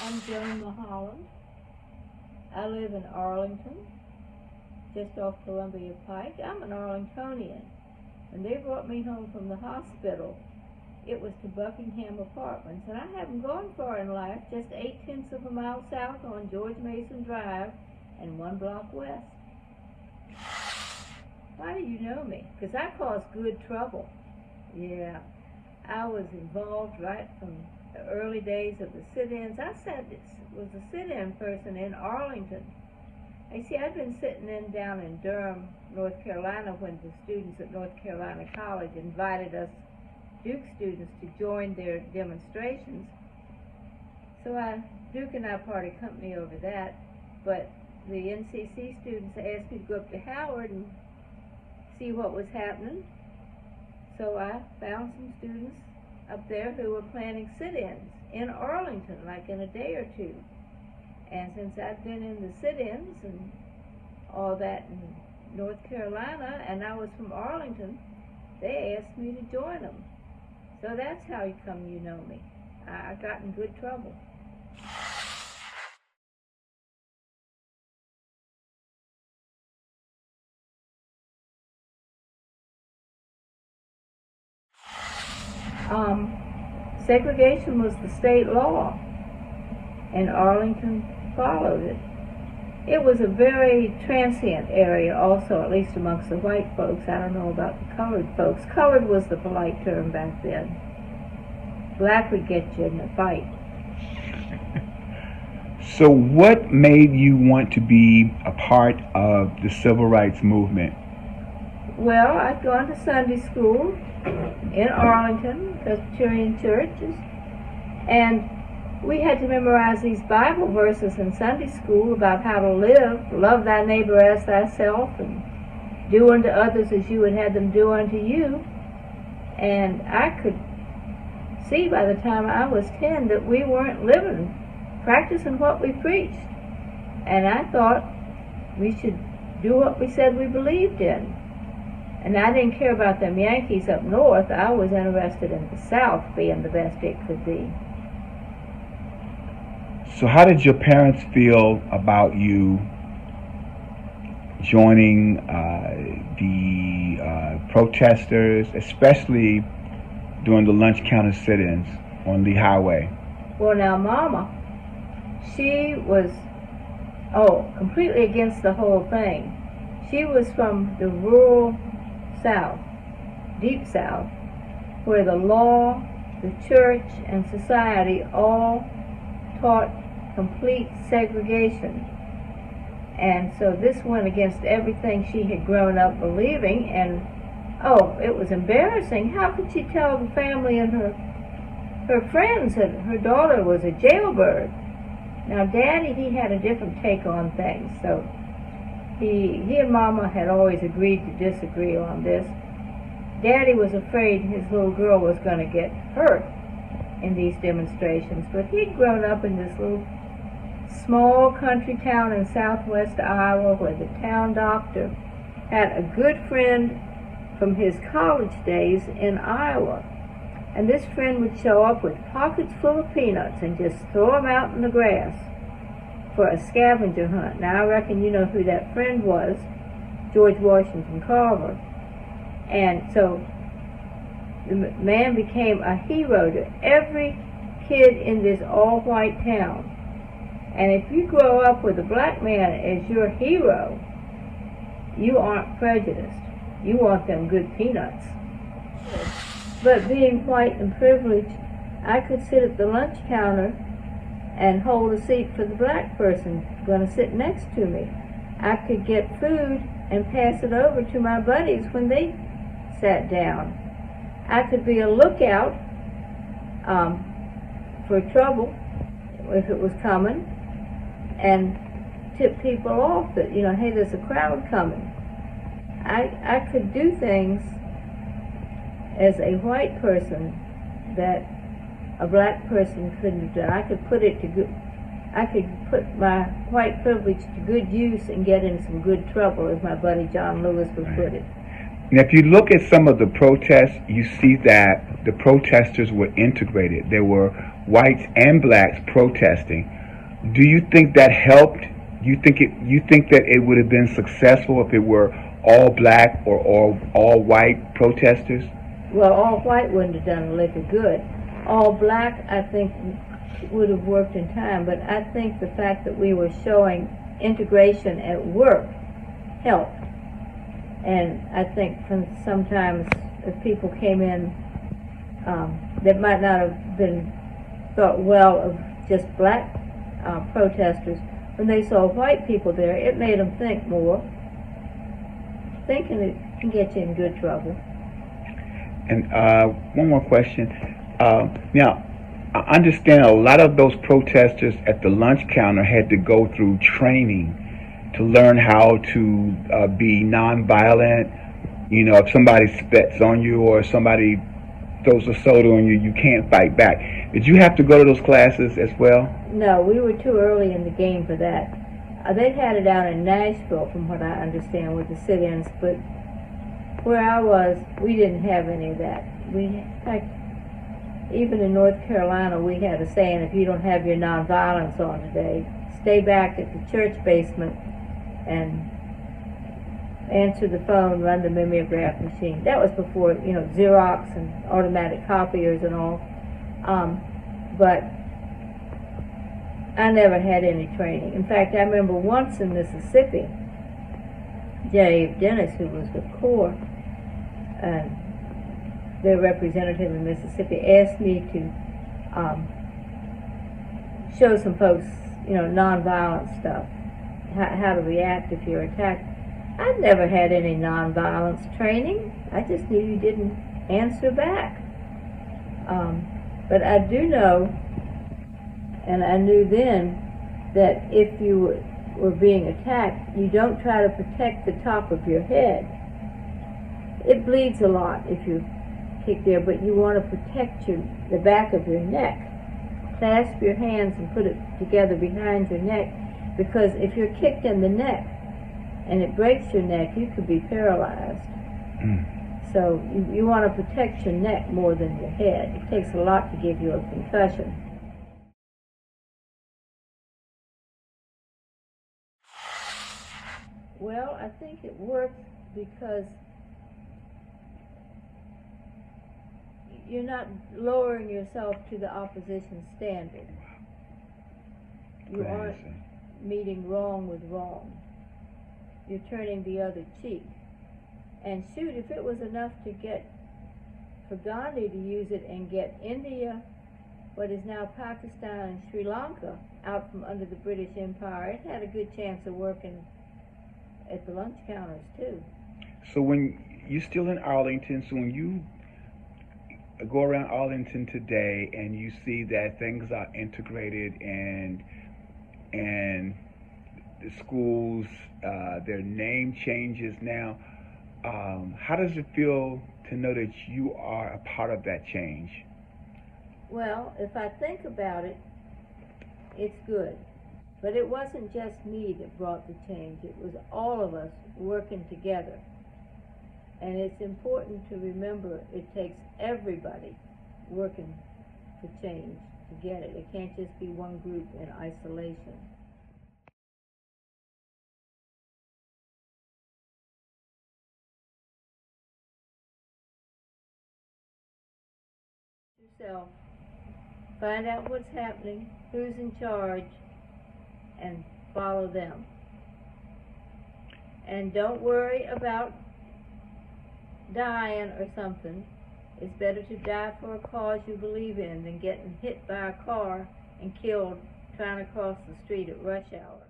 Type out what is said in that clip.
I'm Joan Mulholland. I live in Arlington, just off Columbia Pike. I'm an Arlingtonian. When they brought me home from the hospital, it was to Buckingham Apartments, and I haven't gone far in life, just 8/10 of a mile south on George Mason Drive and 1 block west. Why do you know me? Because I caused good trouble. Yeah, I was involved right from the early days of the sit-ins. I was a sit-in person in Arlington. You see, I'd been sitting in down in Durham, North Carolina, when the students at North Carolina College invited us Duke students to join their demonstrations. So Duke and I parted company over that, but the NCC students asked me to go up to Howard and see what was happening. So I found some students up there who were planning sit-ins in Arlington, like in a day or two. And since I'd been in the sit-ins and all that in North Carolina, and I was from Arlington, they asked me to join them. So that's how you know me. I got in good trouble. Segregation was the state law, and Arlington followed it. It was a very transient area also, at least amongst the white folks. I don't know about the colored folks. Colored was the polite term back then. Black would get you in a fight. So what made you want to be a part of the civil rights movement? Well, I'd gone to Sunday school in Arlington, Presbyterian churches, and we had to memorize these Bible verses in Sunday school about how to live, love thy neighbor as thyself, and do unto others as you would have them do unto you. And I could see by the time I was 10 that we weren't living, practicing what we preached. And I thought we should do what we said we believed in. And I didn't care about them Yankees up north. I was interested in the South being the best it could be. So how did your parents feel about you joining the protesters, especially during the lunch counter sit-ins on the highway? Well, now, Mama, she was, completely against the whole thing. She was from the rural South, deep South, where the law, the church, and society all taught complete segregation. And so this went against everything she had grown up believing, and it was embarrassing. How could she tell the family and her friends that her daughter was a jailbird? Now, Daddy, he had a different take on things, so he and Mama had always agreed to disagree on this. Daddy was afraid his little girl was going to get hurt in these demonstrations, but he'd grown up in this little small country town in southwest Iowa where the town doctor had a good friend from his college days in Iowa. And this friend would show up with pockets full of peanuts and just throw them out in the grass for a scavenger hunt. Now, I reckon you know who that friend was, George Washington Carver. And so the man became a hero to every kid in this all-white town. And if you grow up with a black man as your hero, you aren't prejudiced. You want them good peanuts. But being white and privileged, I could sit at the lunch counter and hold a seat for the black person going to sit next to me. I could get food and pass it over to my buddies when they sat down. I could be a lookout for trouble if it was coming, and tip people off that, hey, there's a crowd coming. I could do things as a white person that a black person couldn't have done. I could put my white privilege to good use and get in some good trouble, as my buddy John Lewis would put it. Now, if you look at some of the protests, you see that the protesters were integrated. There were whites and blacks protesting. Do you think that helped? You think that it would have been successful if it were all black or all white protesters? Well, all white wouldn't have done a lick of good. All black, I think, would have worked in time, but I think the fact that we were showing integration at work helped. And I think sometimes if people came in that might not have been thought well of just black protesters, when they saw white people there, it made them think more. Thinking it can get you in good trouble. And one more question. Now, I understand a lot of those protesters at the lunch counter had to go through training to learn how to be nonviolent. You know, if somebody spits on you or somebody throws a soda on you, you can't fight back. Did you have to go to those classes as well? No, we were too early in the game for that. They had it out in Nashville, from what I understand, with the sit-ins, but where I was, we didn't have any of that. In fact, even in North Carolina, we had a saying, if you don't have your nonviolence on today, stay back at the church basement and answer the phone, run the mimeograph machine. That was before, Xerox and automatic copiers and all. But I never had any training. In fact, I remember once in Mississippi, Dave Dennis, who was with CORE, their representative in Mississippi, asked me to show some folks, nonviolent stuff, how to react if you're attacked. I'd never had any nonviolence training. I just knew you didn't answer back. But I do know, and I knew then, that if you were being attacked, you don't try to protect the top of your head. It bleeds a lot if you kick there, but you want to protect the back of your neck. Clasp your hands and put it together behind your neck, because if you're kicked in the neck and it breaks your neck, you could be paralyzed. So you want to protect your neck more than your head. It takes a lot to give you a concussion. Well, I think it works because you're not lowering yourself to the opposition standard. You aren't meeting wrong with wrong. You're turning the other cheek. And shoot, if it was enough to get for Gandhi to use it and get India, what is now Pakistan and Sri Lanka, out from under the British Empire, it had a good chance of working at the lunch counters too. So when you're still in Arlington, so when you go around Arlington today and you see that things are integrated and the schools, their name changes now, how does it feel to know that you are a part of that change? Well, if I think about it, it's good. But it wasn't just me that brought the change. It was all of us working together. And it's important to remember it takes everybody working for change to get it. It can't just be one group in isolation. Yourself. Find out what's happening, who's in charge, and follow them. And don't worry about dying or something. It's better to die for a cause you believe in than getting hit by a car and killed trying to cross the street at rush hour.